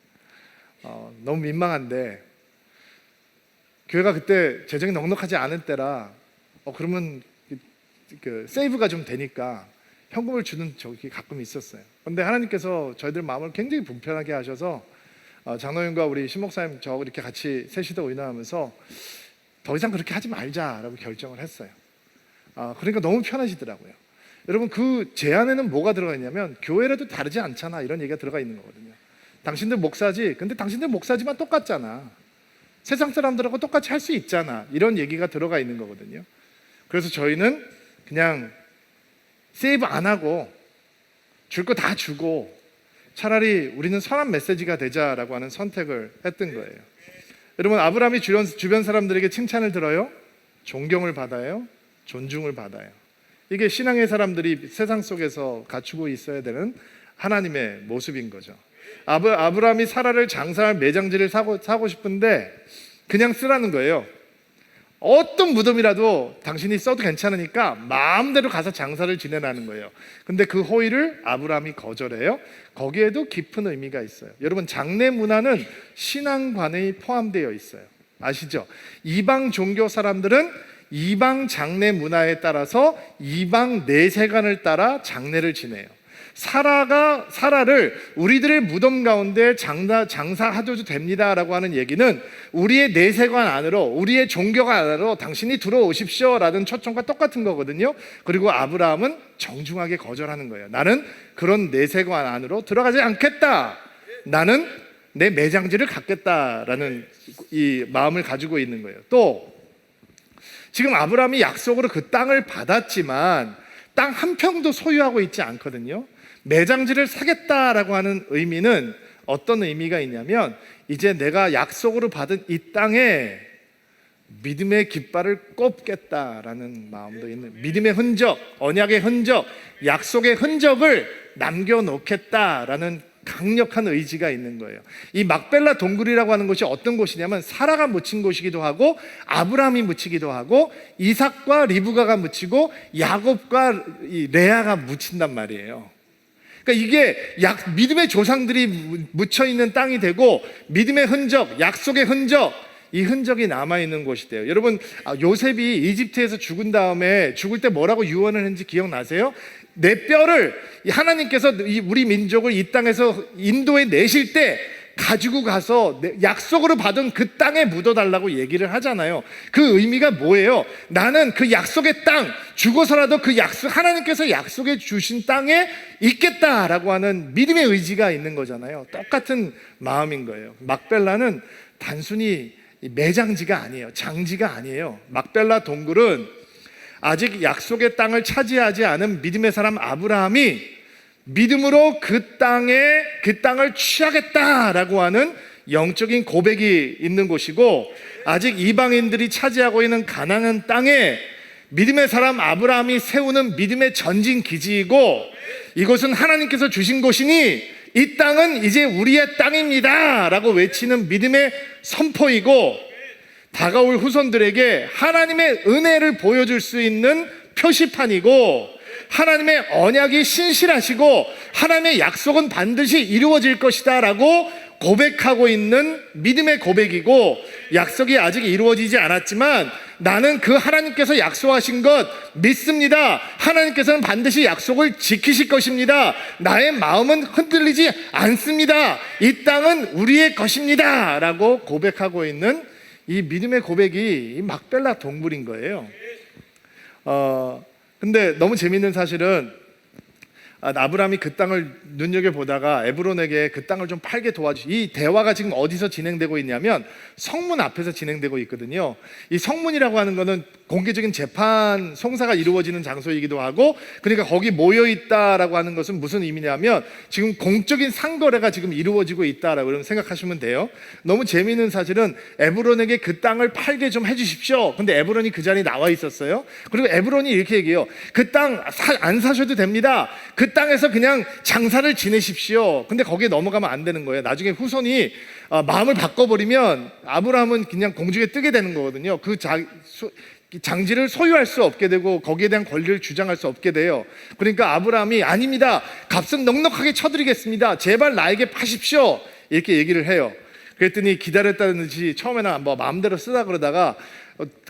너무 민망한데 교회가 그때 재정이 넉넉하지 않을 때라 그러면 세이브가 좀 되니까 현금을 주는 적이 가끔 있었어요. 그런데 하나님께서 저희들 마음을 굉장히 불편하게 하셔서 장로님과 우리 신목사님 저 이렇게 같이 셋이서 의논하면서 더 이상 그렇게 하지 말자라고 결정을 했어요. 그러니까 너무 편해지더라고요. 여러분, 그 제안에는 뭐가 들어가 있냐면 교회라도 다르지 않잖아, 이런 얘기가 들어가 있는 거거든요. 당신들 목사지, 근데 당신들 목사지만 똑같잖아. 세상 사람들하고 똑같이 할 수 있잖아, 이런 얘기가 들어가 있는 거거든요. 그래서 저희는 그냥 세이브 안 하고 줄 거 다 주고 차라리 우리는 선한 메시지가 되자라고 하는 선택을 했던 거예요. 여러분, 아브라함이 주변 사람들에게 칭찬을 들어요? 존경을 받아요? 존중을 받아요? 이게 신앙의 사람들이 세상 속에서 갖추고 있어야 되는 하나님의 모습인 거죠. 아브라함이 사라를 장사할 매장지를 사고 싶은데 그냥 쓰라는 거예요. 어떤 무덤이라도 당신이 써도 괜찮으니까 마음대로 가서 장사를 지내라는 거예요. 근데 그 호의를 아브라함이 거절해요. 거기에도 깊은 의미가 있어요. 여러분, 장례 문화는 신앙관에 포함되어 있어요. 아시죠? 이방 종교 사람들은 이방 장례 문화에 따라서 이방 내세관을 따라 장례를 지내요. 사라를 우리들의 무덤 가운데 장사하셔도 됩니다라고 하는 얘기는 우리의 내세관 안으로, 우리의 종교가 안으로 당신이 들어오십시오 라는 초청과 똑같은 거거든요. 그리고 아브라함은 정중하게 거절하는 거예요. 나는 그런 내세관 안으로 들어가지 않겠다. 나는 내 매장지를 갖겠다라는 이 마음을 가지고 있는 거예요. 또 지금 아브라함이 약속으로 그 땅을 받았지만 땅 한 평도 소유하고 있지 않거든요. 매장지를 사겠다라고 하는 의미는 어떤 의미가 있냐면, 이제 내가 약속으로 받은 이 땅에 믿음의 깃발을 꼽겠다라는 마음도 있는, 믿음의 흔적, 언약의 흔적, 약속의 흔적을 남겨놓겠다라는 강력한 의지가 있는 거예요. 이 막벨라 동굴이라고 하는 곳이 어떤 곳이냐면, 사라가 묻힌 곳이기도 하고 아브라함이 묻히기도 하고 이삭과 리브가가 묻히고 야곱과 레아가 묻힌단 말이에요. 그러니까 이게 믿음의 조상들이 묻혀 있는 땅이 되고, 믿음의 흔적, 약속의 흔적, 이 흔적이 남아있는 곳이 돼요. 여러분, 요셉이 이집트에서 죽은 다음에 죽을 때 뭐라고 유언을 했는지 기억나세요? 내 뼈를 하나님께서 우리 민족을 이 땅에서 인도에 내실 때 가지고 가서 약속으로 받은 그 땅에 묻어달라고 얘기를 하잖아요. 그 의미가 뭐예요? 나는 그 약속의 땅, 죽어서라도 그 약속, 하나님께서 약속해 주신 땅에 있겠다라고 하는 믿음의 의지가 있는 거잖아요. 똑같은 마음인 거예요. 막벨라는 단순히 매장지가 아니에요. 장지가 아니에요. 막벨라 동굴은 아직 약속의 땅을 차지하지 않은 믿음의 사람 아브라함이 믿음으로 그 땅을 취하겠다라고 하는 영적인 고백이 있는 곳이고, 아직 이방인들이 차지하고 있는 가나안 땅에 믿음의 사람 아브라함이 세우는 믿음의 전진 기지이고, 이곳은 하나님께서 주신 곳이니 이 땅은 이제 우리의 땅입니다 라고 외치는 믿음의 선포이고, 다가올 후손들에게 하나님의 은혜를 보여줄 수 있는 표시판이고, 하나님의 언약이 신실하시고 하나님의 약속은 반드시 이루어질 것이다 라고 고백하고 있는 믿음의 고백이고, 약속이 아직 이루어지지 않았지만 나는 그 하나님께서 약속하신 것 믿습니다. 하나님께서는 반드시 약속을 지키실 것입니다. 나의 마음은 흔들리지 않습니다. 이 땅은 우리의 것입니다 라고 고백하고 있는 이 믿음의 고백이 이 막벨라 동굴인 거예요. 근데 너무 재밌는 사실은 아브라함이 그 땅을 눈여겨보다가 에브론에게 그 땅을 좀 팔게 이 대화가 지금 어디서 진행되고 있냐면 성문 앞에서 진행되고 있거든요. 이 성문이라고 하는 거는 공개적인 재판, 송사가 이루어지는 장소이기도 하고, 그러니까 거기 모여있다라고 하는 것은 무슨 의미냐면 지금 공적인 상거래가 지금 이루어지고 있다라고 생각하시면 돼요. 너무 재미있는 사실은 에브론에게 그 땅을 팔게 좀 해주십시오. 근데 에브론이 그 자리에 나와 있었어요. 그리고 에브론이 이렇게 얘기해요. 그 땅 안 사셔도 됩니다. 그 땅에서 그냥 장사를 지내십시오. 근데 거기에 넘어가면 안 되는 거예요. 나중에 후손이 마음을 바꿔버리면 아브라함은 그냥 공중에 뜨게 되는 거거든요. 그 장지를 소유할 수 없게 되고 거기에 대한 권리를 주장할 수 없게 돼요. 그러니까 아브라함이 아닙니다. 값은 넉넉하게 쳐드리겠습니다. 제발 나에게 파십시오. 이렇게 얘기를 해요. 그랬더니 기다렸다는 듯이 처음에는 뭐 마음대로 쓰다 그러다가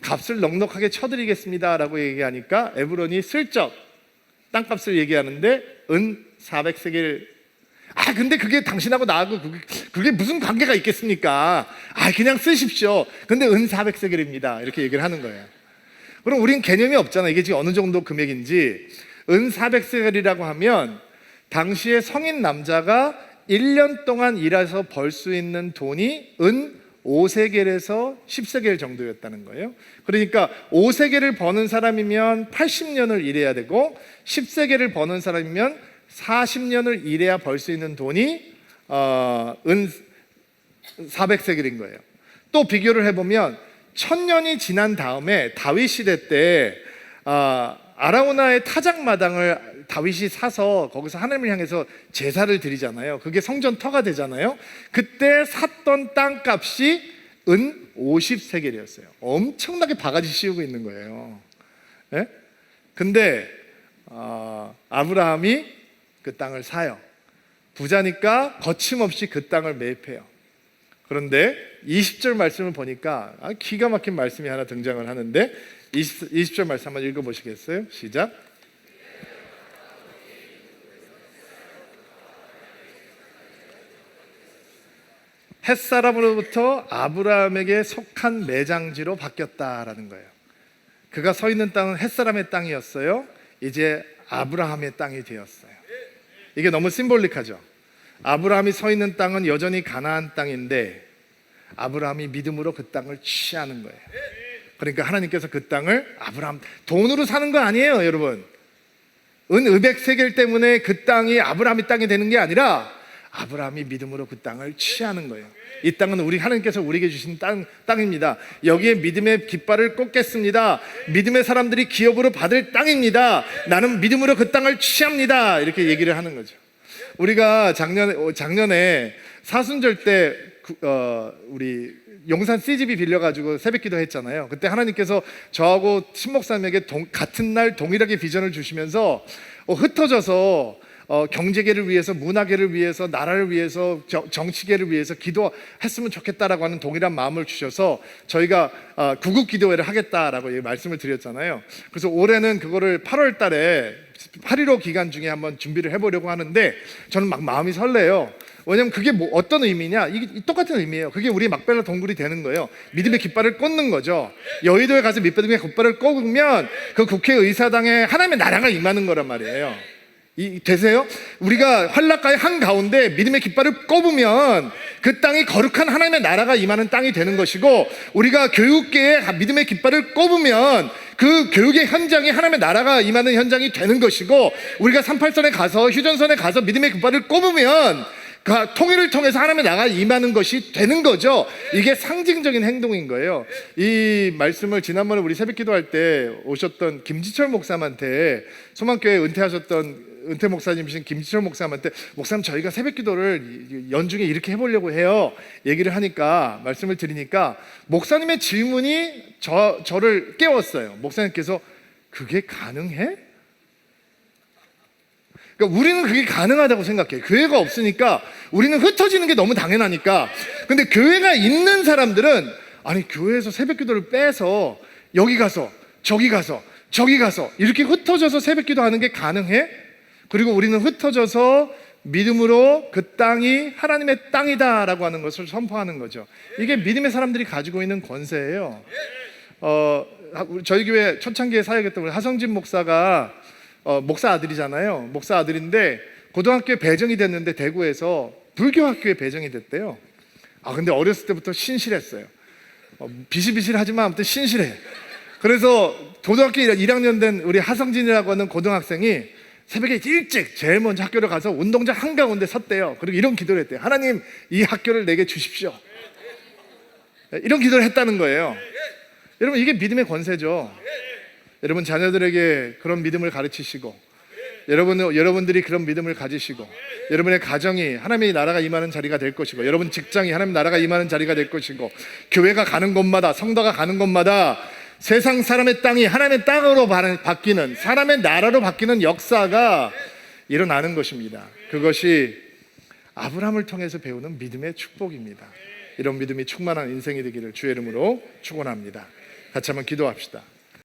값을 넉넉하게 쳐드리겠습니다 라고 얘기하니까 에브론이 슬쩍 땅값을 얘기하는데 은 400세겔. 근데 그게 당신하고 나하고 그게 무슨 관계가 있겠습니까? 그냥 쓰십시오. 근데 은 400세겔입니다. 이렇게 얘기를 하는 거예요. 그럼 우린 개념이 없잖아. 이게 지금 어느 정도 금액인지. 은 400세겔이라고 하면 당시에 성인 남자가 1년 동안 일해서 벌 수 있는 돈이 은 5세겔에서 10세겔 정도였다는 거예요. 그러니까 5세겔을 버는 사람이면 80년을 일해야 되고 10세겔을 버는 사람이면 40년을 일해야 벌 수 있는 돈이 은 400세겔인 거예요. 또 비교를 해보면 1000년이 지난 다음에 다윗 시대 때 아라우나의 타작마당을 다윗이 사서 거기서 하나님을 향해서 제사를 드리잖아요. 그게 성전 터가 되잖아요. 그때 샀던 땅값이 은 50세겔이었어요. 엄청나게 바가지 씌우고 있는 거예요. 예? 근데 아브라함이 그 땅을 사요. 부자니까 거침없이 그 땅을 매입해요. 그런데 20절 말씀을 보니까 기가 막힌 말씀이 하나 등장을 하는데 20절 말씀 한번 읽어보시겠어요? 시작. 햇사람으로부터 아브라함에게 속한 매장지로 바뀌었다라는 거예요. 그가 서 있는 땅은 햇사람의 땅이었어요. 이제 아브라함의 땅이 되었어요. 이게 너무 심볼릭하죠. 아브라함이 서 있는 땅은 여전히 가나안 땅인데 아브라함이 믿음으로 그 땅을 취하는 거예요. 그러니까 하나님께서 그 땅을 아브라함, 돈으로 사는 거 아니에요, 여러분. 은 500세겔 때문에 그 땅이 아브라함의 땅이 되는 게 아니라 아브라함이 믿음으로 그 땅을 취하는 거예요. 이 땅은 하나님께서 우리에게 주신 땅입니다. 여기에 믿음의 깃발을 꽂겠습니다. 믿음의 사람들이 기업으로 받을 땅입니다. 나는 믿음으로 그 땅을 취합니다. 이렇게 얘기를 하는 거죠. 우리가 작년에 사순절 때 우리 용산 CGV 빌려가지고 새벽기도 했잖아요. 그때 하나님께서 저하고 신목사님에게 같은 날 동일하게 비전을 주시면서 흩어져서 경제계를 위해서, 문화계를 위해서, 나라를 위해서, 정치계를 위해서 기도했으면 좋겠다라고 하는 동일한 마음을 주셔서 저희가 구국 기도회를 하겠다라고 말씀을 드렸잖아요. 그래서 올해는 그거를 8월 달에 8.15 기간 중에 한번 준비를 해보려고 하는데 저는 막 마음이 설레요. 왜냐면 그게 어떤 의미냐? 이게 똑같은 의미예요. 그게 우리 막벨라 동굴이 되는 거예요. 믿음의 깃발을 꽂는 거죠. 여의도에 가서 믿음의 깃발을 꽂으면 그 국회의사당에 하나님의 나라가 임하는 거란 말이에요. 되세요? 우리가 환락가의 한가운데 믿음의 깃발을 꼽으면 그 땅이 거룩한 하나님의 나라가 임하는 땅이 되는 것이고, 우리가 교육계에 믿음의 깃발을 꼽으면 그 교육의 현장이 하나님의 나라가 임하는 현장이 되는 것이고, 우리가 38선에 가서 휴전선에 가서 믿음의 깃발을 꼽으면 그 통일을 통해서 하나님의 나라가 임하는 것이 되는 거죠. 이게 상징적인 행동인 거예요. 이 말씀을 지난번에 우리 새벽 기도할 때 오셨던 김지철 목사님한테, 소망교회 은퇴 목사님이신 김지철 목사님한테, 목사님 저희가 새벽 기도를 연중에 이렇게 해보려고 해요 얘기를 하니까, 말씀을 드리니까 목사님의 질문이 저를 깨웠어요. 목사님께서 그게 가능해? 그러니까 우리는 그게 가능하다고 생각해요. 교회가 없으니까 우리는 흩어지는 게 너무 당연하니까. 근데 교회가 있는 사람들은 아니 교회에서 새벽 기도를 빼서 여기 가서 저기 가서 저기 가서 이렇게 흩어져서 새벽 기도하는 게 가능해? 그리고 우리는 흩어져서 믿음으로 그 땅이 하나님의 땅이다라고 하는 것을 선포하는 거죠. 이게 믿음의 사람들이 가지고 있는 권세예요. 저희 교회 초창기에 사역했던 우리 하성진 목사가 목사 아들이잖아요. 목사 아들인데 고등학교에 배정이 됐는데 대구에서 불교학교에 배정이 됐대요. 근데 어렸을 때부터 신실했어요. 비실비실하지만 아무튼 신실해. 그래서 고등학교 1학년 된 우리 하성진이라고 하는 고등학생이 새벽에 일찍 제일 먼저 학교를 가서 운동장 한가운데 섰대요. 그리고 이런 기도를 했대요. 하나님, 이 학교를 내게 주십시오. 이런 기도를 했다는 거예요. 여러분, 이게 믿음의 권세죠. 여러분 자녀들에게 그런 믿음을 가르치시고, 여러분들이 그런 믿음을 가지시고, 여러분의 가정이 하나님의 나라가 임하는 자리가 될 것이고, 여러분 직장이 하나님의 나라가 임하는 자리가 될 것이고, 교회가 가는 곳마다, 성도가 가는 곳마다 세상 사람의 땅이 하나님의 땅으로 바뀌는, 사람의 나라로 바뀌는 역사가 일어나는 것입니다. 그것이 아브라함을 통해서 배우는 믿음의 축복입니다. 이런 믿음이 충만한 인생이 되기를 주의 이름으로 축원합니다. 같이 한번 기도합시다.